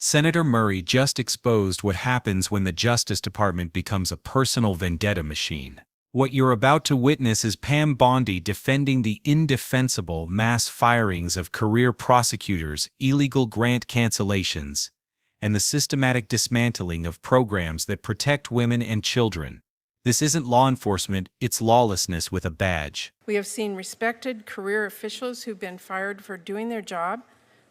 Senator Murray just exposed what happens when the Justice Department becomes a personal vendetta machine. What you're about to witness is Pam Bondi defending the indefensible mass firings of career prosecutors, illegal grant cancellations, and the systematic dismantling of programs that protect women and children. This isn't law enforcement, it's lawlessness with a badge. We have seen respected career officials who've been fired for doing their job.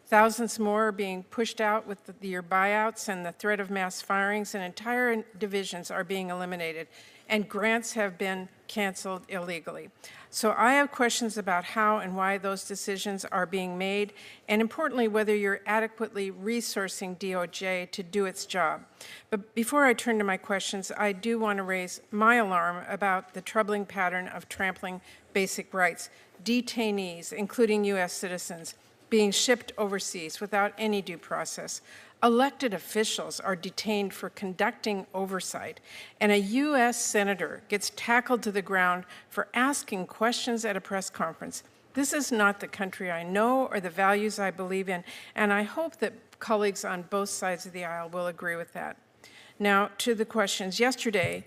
Thousands more are being pushed out with the year buyouts and the threat of mass firings, and entire divisions are being eliminated, and grants have been canceled illegally. So I have questions about how and why those decisions are being made, and importantly, whether you're adequately resourcing DOJ to do its job. But before I turn to my questions, I do want to raise my alarm about the troubling pattern of trampling basic rights. Detainees, including U.S. citizens, being shipped overseas without any due process. Elected officials are detained for conducting oversight, and a U.S. senator gets tackled to the ground for asking questions at a press conference. This is not the country I know or the values I believe in, and I hope that colleagues on both sides of the aisle will agree with that. Now, to the questions. Yesterday,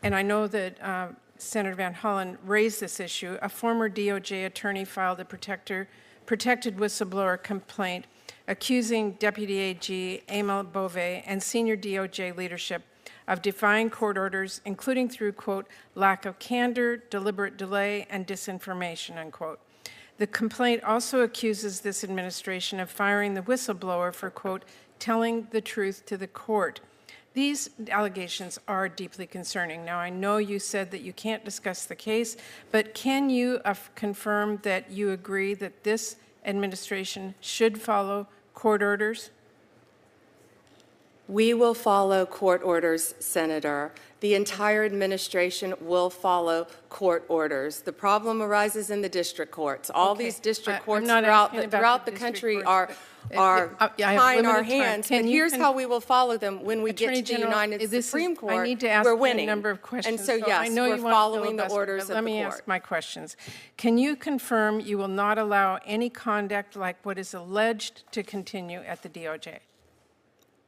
and I know that Senator Van Hollen raised this issue, a former DOJ attorney filed a protected whistleblower complaint accusing Deputy AG Emil Bove and senior DOJ leadership of defying court orders, including through, quote, lack of candor, deliberate delay, and disinformation, unquote. The complaint also accuses this administration of firing the whistleblower for, quote, telling the truth to the court. These allegations are deeply concerning. Now, I know you said that you can't discuss the case, but can you confirm that you agree that this administration should follow court orders? We will follow court orders, Senator. The entire administration will follow court orders. The problem arises in the district courts. All these district courts throughout the country are tying our hands, but here's how we will follow them when we get to the United Supreme Court. I need to ask we're you winning. a number of questions. And so, yes, I know we're following the orders of the court. Let me ask my questions. Can you confirm you will not allow any conduct like what is alleged to continue at the DOJ?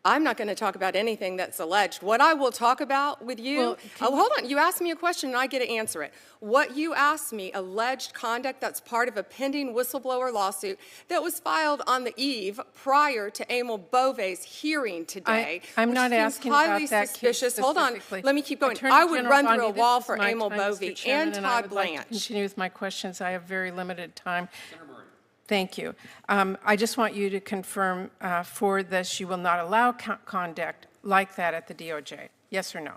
I'm not going to talk about anything that's alleged. What I will talk about with you, hold on, you asked me a question and I get to answer it. What you asked me, alleged conduct that's part of a pending whistleblower lawsuit that was filed on the eve prior to Emil Bove's hearing today. I'm not asking about that suspicious. Case hold on, let me keep going. I would run through a wall for Emil Bove and Todd Blanche. Like to continue with my questions. I have very limited time. Thank you. I just want you to confirm for this you will not allow conduct like that at the DOJ. Yes or no?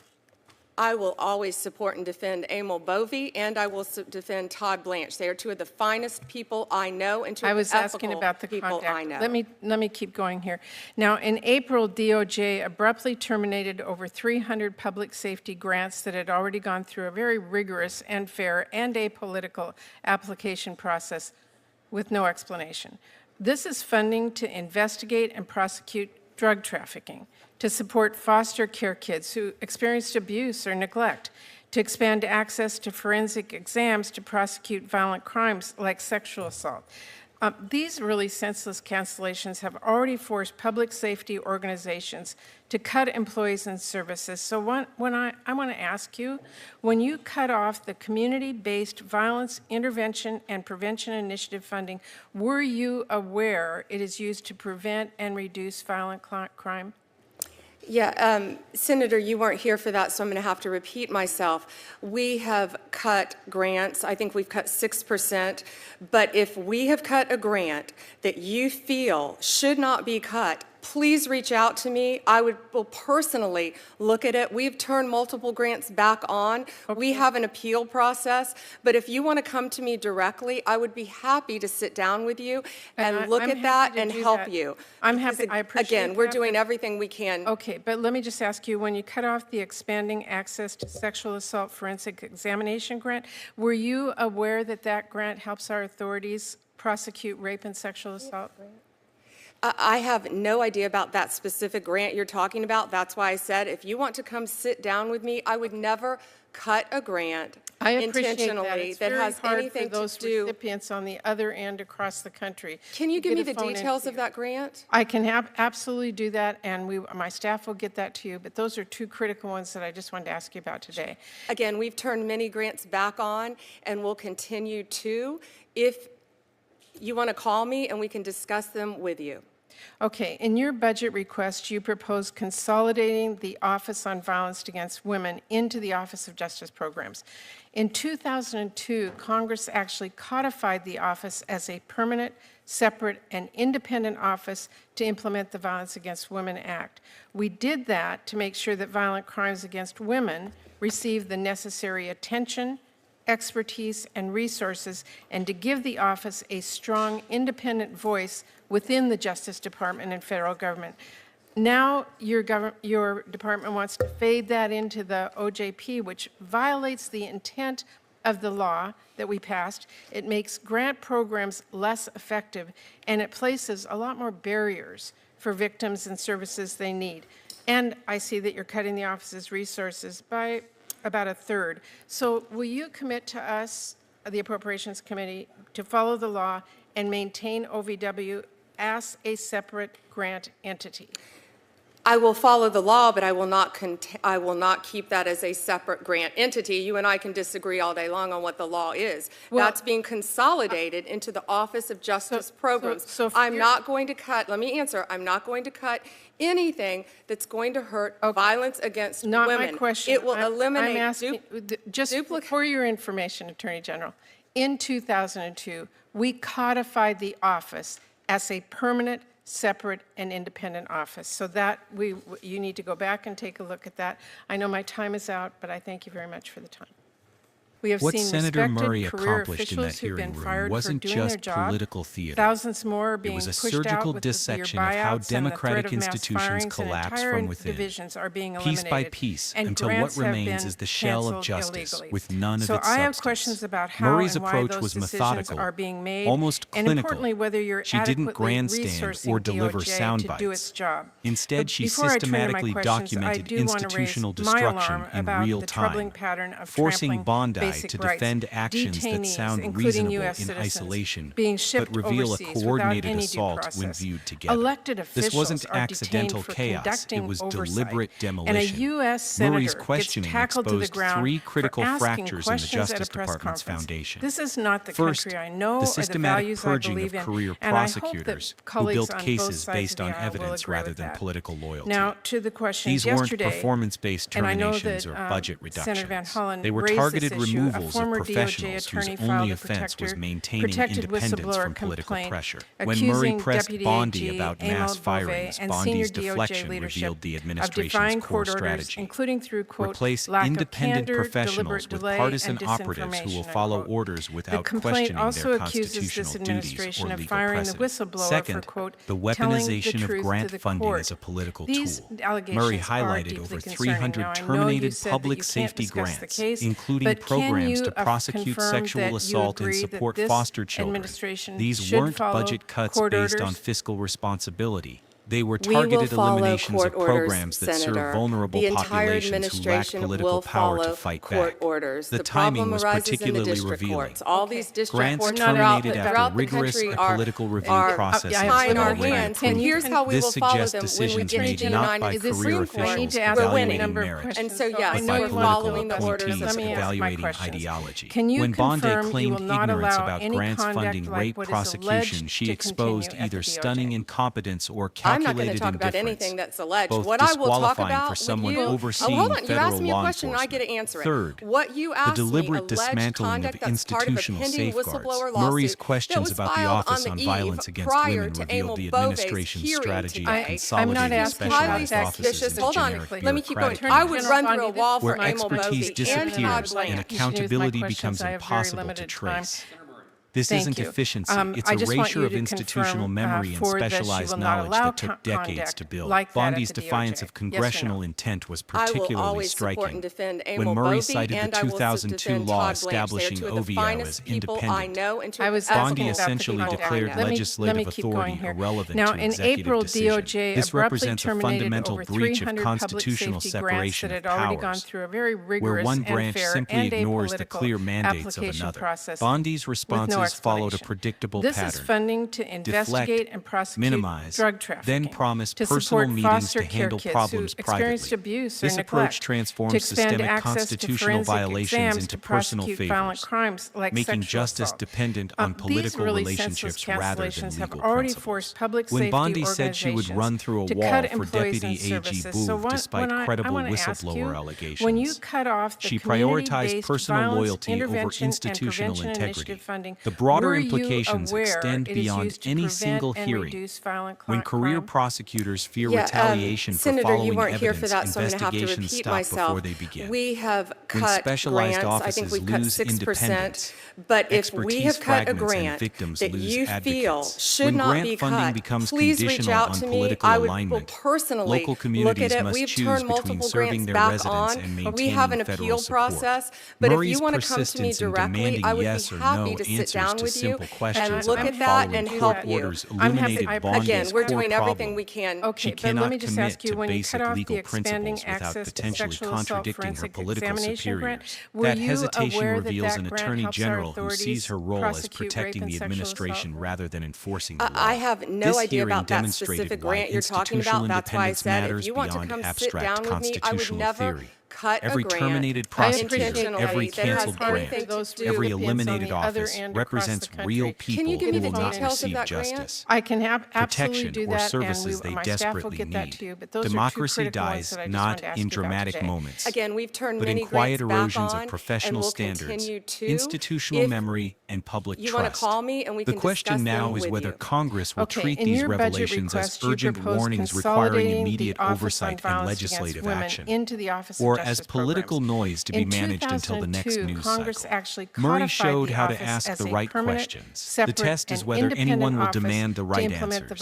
I will always support and defend Emil Bove, and I will defend Todd Blanche. They are two of the finest people I know and two of the ethical people I know. I was asking about the conduct. Let me keep going here. Now, in April, DOJ abruptly terminated over 300 public safety grants that had already gone through a very rigorous and fair and apolitical application process with no explanation. This is funding to investigate and prosecute drug trafficking, to support foster care kids who experienced abuse or neglect, to expand access to forensic exams to prosecute violent crimes like sexual assault. These really senseless cancellations have already forced public safety organizations to cut employees and services. So I want to ask you, when you cut off the community-based violence intervention and prevention initiative funding, were you aware it is used to prevent and reduce violent crime? Yeah, Senator, you weren't here for that, so I'm going to have to repeat myself. We have cut grants. I think we've cut 6%. But if we have cut a grant that you feel should not be cut, please reach out to me. I will personally look at it. We've turned multiple grants back on. Okay. We have an appeal process. But if you want to come to me directly, I would be happy to sit down with you and look at that and help you. I'm happy. I appreciate Again, we're doing everything we can. Okay, but let me just ask you, when you cut off the expanding access to sexual assault forensic examination grant, were you aware that that grant helps our authorities prosecute rape and sexual assault? I have no idea about that specific grant you're talking about. That's why I said if you want to come sit down with me, I would never cut a grant I appreciate that. intentionally It's that very has hard anything for those to do. recipients on the other end across the country. Can you to give get me a the phone details of interview. that grant? I can absolutely do that, and my staff will get that to you, but those are two critical ones that I just wanted to ask you about today. Again, we've turned many grants back on and will continue to. If you want to call me and we can discuss them with you. Okay, in your budget request, you propose consolidating the Office on Violence Against Women into the Office of Justice Programs. In 2002, Congress actually codified the office as a permanent, separate, and independent office to implement the Violence Against Women Act. We did that to make sure that violent crimes against women receive the necessary attention, expertise, and resources, and to give the office a strong, independent voice within the Justice Department and federal government. Now, your department wants to fade that into the OJP, which violates the intent of the law that we passed. It makes grant programs less effective, and it places a lot more barriers for victims and services they need. And I see that you're cutting the office's resources by about a third. So will you commit to us, the Appropriations Committee, to follow the law and maintain OVW as a separate grant entity? I will follow the law, but I will not keep that as a separate grant entity. You and I can disagree all day long on what the law is. Well, that's being consolidated into the Office of Justice Programs. so I'm not going to cut, let me answer, I'm not going to cut anything that's going to hurt violence against Not women. my question. It will I'm eliminate asking, just for your information, Attorney General, in 2002, we codified the office as a permanent, separate, and independent office. So that you need to go back and take a look at that. I know my time is out, but I thank you very much for the time. We have What seen Senator respected Murray career accomplished in that officials who've been hearing room fired wasn't for doing their just job. political theater. Thousands more are being It was a pushed surgical out with dissection your of how buyouts and the democratic threat of mass institutions firings, and collapse entire from within, divisions are being piece eliminated, by piece, and until what grants have remains been is the shell of canceled justice illegally. with none of so its I have substance. questions about how Murray's and why approach those was decisions methodical, are being made, almost and clinical. importantly, whether you're She didn't adequately grandstand resourcing or deliver DOJ sound to do its bites. job. Instead, But she before I turn to my systematically questions, I documented do want to raise institutional my destruction alarm in about real the troubling time, pattern of forcing trampling Bondi basic to rights. defend actions that Detainees, sound including reasonable US in citizens, isolation, being but shipped reveal a overseas without coordinated any due assault process. when viewed together. Elected officials This wasn't are accidental detained for chaos, it conducting was oversight, deliberate demolition. and a U.S. Murray's senator gets questioning tackled to the exposed ground three critical for asking fractures in the questions at a Justice press Department's conference. foundation. This is not the First, country I know the or the systematic values I purging believe of in, career and I hope prosecutors that who colleagues built on both cases sides based of on the aisle will evidence agree rather with than that. political loyalty. Now, to the questions These weren't yesterday, performance-based and I know terminations that or budget reductions. Senator Van Hollen They were raised targeted this issue. removals A of former DOJ professionals whose attorney only filed a offense was maintaining protected independence whistleblower from political complaint pressure. When accusing Murray pressed Deputy Bondi AG about Emil mass Bove firings, and Bondi's senior DOJ deflection leadership revealed the of administration's defying core court orders, strategy. including through, quote, Replace lack of independent candor, professionals deliberate with delay, partisan and operatives who will disinformation, follow unquote. orders The without complaint questioning also their accuses this constitutional duties administration or of legal firing the precedent. whistleblower Second, for, quote, the telling the weaponization truth of grant to the funding court. as a political These tool. allegations Murray are highlighted deeply over concerning. 300 Now, I know you terminated said that public you can't safety discuss the grants, case, including but can programs you to prosecute confirm sexual that you assault and agree that support this foster children. administration These should weren't follow budget cuts court based on orders? fiscal responsibility. They were We will targeted follow eliminations court of orders, programs that Senator. serve vulnerable The entire populations who lack administration political will power to follow fight court back. orders. The The timing problem was arises in the particularly district revealing. courts. All these district Grants courts terminated throughout after the rigorous country political review are processes tying were our already hands. approved. And here's how we This will follow suggests them when we decisions get made to the not by United career Supreme Court. I need officials to ask We're you a winning. number of merit, questions. And so, I yes, but know by we're you political following the orders appointees Let me ask my evaluating questions. ideology. Can you When Bondi confirm you claimed will not ignorance allow about any grants conduct funding like rape what is prosecution, alleged she to exposed continue at either the stunning DOJ? incompetence or I'm not going calculated to talk about indifference, anything that's alleged. both What I will talk disqualifying about for with someone you, overseeing hold on, you federal asked me a law question and I get to enforcement. answer it. Third, What you the asked me, deliberate alleged dismantling conduct of that's part of a institutional pending safeguards. whistleblower Murray's lawsuit questions that was about the filed Office on on the Violence eve Against prior Women to revealed Emil the Bove's administration's hearing strategy today. of consolidating I'm not asking about specialized that. offices Suspicious. into Hold on. generic Let me keep going. bureaucratic I would units. run through a wall Where for Emil Bove expertise and Todd disappears Bland. and You should use my accountability questions. becomes I have very impossible to limited time. trace. This Thank isn't you. efficiency, it's I just want erasure you of to institutional confirm, memory and for this, you specialized will not knowledge allow that took decades conduct to build. like that at Bondi's the defiance DOJ. of Yes or congressional no? intent was I will particularly always support striking. and defend When Emil Murray Bovee, cited the and I will 2002 defend law Todd Blanche. They are establishing two of the OVO as finest people I independent, know and two I of the was best Bondi asking about the essentially conduct. declared Let me legislative keep going authority here. irrelevant Now, to in executive April, decision. DOJ This abruptly represents a terminated fundamental over breach of 300 public constitutional safety grants separation that of had already gone powers, through a very where rigorous one and branch fair simply and ignores the apolitical clear mandates of application another. process Bondi's with no responses followed a explanation. predictable This pattern. is funding to investigate and prosecute minimize, drug then trafficking, promise to personal support meetings foster to care handle kids problems who experienced privately. abuse or This neglect, approach to transforms expand systemic access to constitutional forensic violations exams into to personal prosecute violent favors, crimes like making sexual justice assault. dependent on These political really relationships senseless rather than cancellations have legal already principles. forced public When safety Bondi said she would organizations run through a to wall cut for employees Deputy and AG services. So Booth despite I credible want to ask whistleblower you, allegations, when you cut off the she prioritized community-based personal violence loyalty over intervention and institutional prevention integrity. initiative funding, The broader were you implications aware extend it is beyond used to any prevent single and hearing. reduce violent When career crime? prosecutors fear Yeah, retaliation for Senator, following you weren't here for evidence, that, so I'm going to have to investigations repeat stop myself. before they begin. We have When cut specialized grants. I think offices we've cut lose 6%. independence, But if we expertise have cut a fragments, and grant victims that lose you feel advocates. should When not grant be funding cut, becomes please reach conditional out on to me. political I will alignment, personally local look communities at it. must We've choose turned between multiple serving grants their back residents on. and We maintaining have an federal appeal support. process. But Murray's if you want to come to me persistence in directly, demanding I would yes be or happy no to sit answers down to with you simple questions and look without at that following and court help you. orders I'm happy- illuminated I- Bondi's Again, we're core doing everything problem. we can. Okay, She but let cannot me just commit ask you, to when you basic cut off legal the expanding principles without access to potentially sexual assault contradicting her forensic political examination grant, superiors. were That you hesitation aware reveals that an that grant attorney helps our general who sees authorities her role as prosecute rape protecting and the sexual administration assault? rather than enforcing the law. I have no This idea hearing about that demonstrated specific why grant you're talking institutional about. That's why I independence said matters if you want to beyond come sit abstract down with me, I would constitutional never theory. cut Every a grant terminated prosecutor, intentionally every that has canceled grant, anything to do every with eliminated on the other office end across represents the real country. people Can you give who me the will not details of receive that grant? justice. I can absolutely Protection do or that, services and they my staff will desperately get that need. to you. But those Democracy are two critical ones dies that I just not wanted to ask in you about dramatic today. moments, Again, we've turned but in many quiet grants back erosions on, of professional and we'll standards, continue to. institutional If memory, and public you want to trust. call me and we The can question discuss now them is with whether you. Congress will Okay, treat in these your budget revelations as request, you urgent proposed warnings requiring consolidating immediate the Office on oversight and Violence Against legislative Women action, into the Office of or Justice as political Programs. noise to be In managed until the next 2002, news Congress cycle. actually Murray codified showed the how to office ask as the a right permanent, questions. The separate, test is and whether independent anyone will office demand the to right implement the answers.